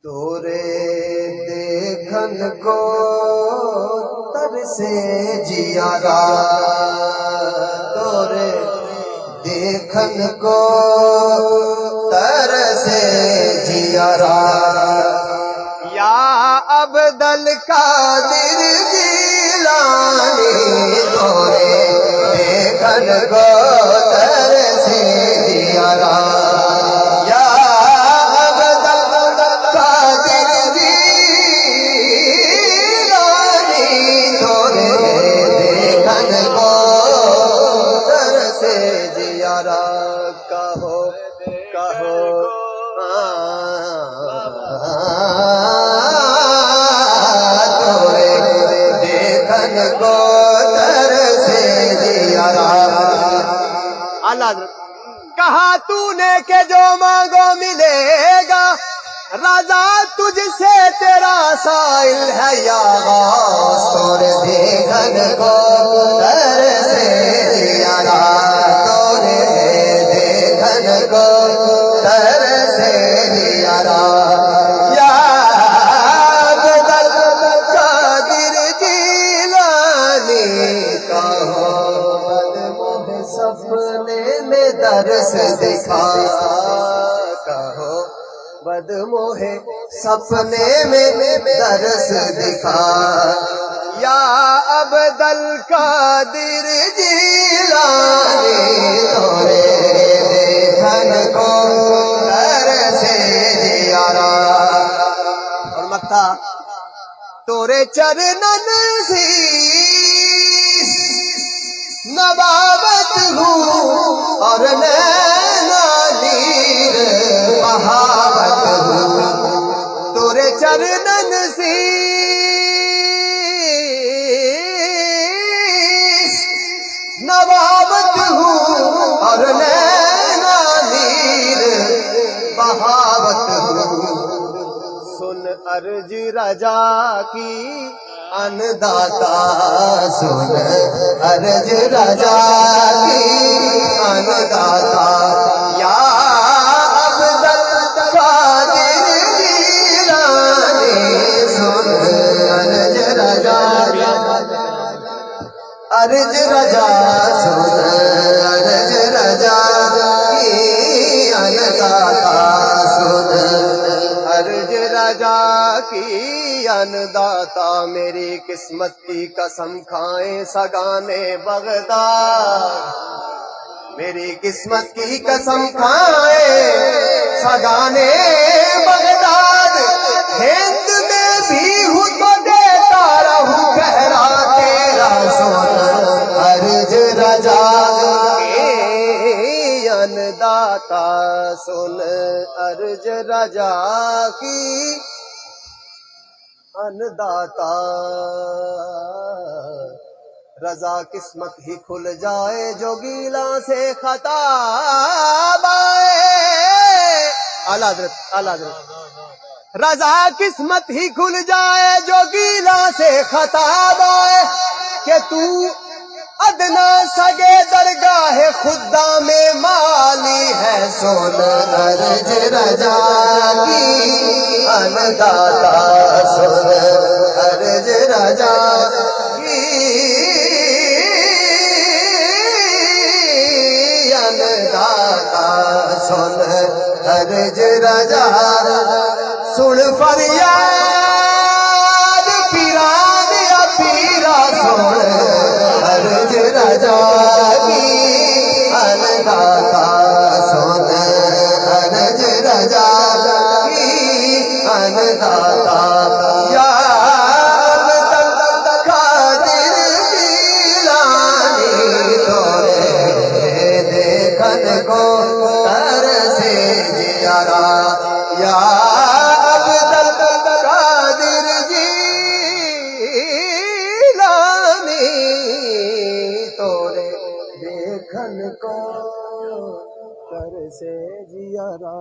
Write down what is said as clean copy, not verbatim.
تورے دیکھن کو ترسے جیارا، تورے دیکھن کو ترسے جیارا، یا عبد القادر جیلانی، تورے دیکھن کو ترسے جیارا، کہو کہو تورے دیکھن کو ترسے جیارا۔ اللہ کہا تو نے کہ جو مانگو ملے گا، رضا تجھ سے تیرا سائل ہے یا غوث، تورے دیکھن کو ترسے جیارا، کو ترسے جیارا، یا عبد القادر جیلانی، کہو بدموہ سپنے میں درس دکھا، کہو بدموہ سپنے میں درس دکھا، یا عبد القادر جیلانی، تورے دیکھن کو ترسے جیارا۔ اور مکہ تورے چرنن سیس نباوت ہوں، اور نینا نیر بہاوت ہوں، تورے چرنن سیس نباوت ہوں، اور نینا نیر بہاوت ہوں، سن عرج رجا کی انداتا، سن عرج رجا کی انداتا، یا عبد القادر جیلانی، سن عرج رجا، عرج رجا، سن عرج رجا کی انداتا، سن عرج رجا کی انداتا، میری قسمت کی قسم کھائیں سگانے بغداد، میری قسمت کی قسم کھائیں سگانے بغداد، ہند میں بھی ہوں تو دیتا رہوں گہرا تیرا سن عرج رجا کی انداتا، سن عرج رجا کی انداتا، رضا قسمت ہی کھل جائے جو گیلا سے خطاب آئے، اعلیٰ حضرت اعلیٰ حضرت، رضا قسمت ہی کھل جائے جو گیلا سے خطاب آئے، کہ تو ادنا سگے درگاہ خدا میں مالی ہے، سن عرج رجا کی انداتا، سن عرج رجا کی انداتا، سن عرج رجا، سن فریاد پیران یا پیرا، سن عرج رجا کی انداتا، سن عرج رجا کی انداتا، یا عبد القادر جیلانی، تورے دیکھن کو ترسے جیارا، یا عبد القادر جیلانی، تورے دیکھن کو ترسے جیارا۔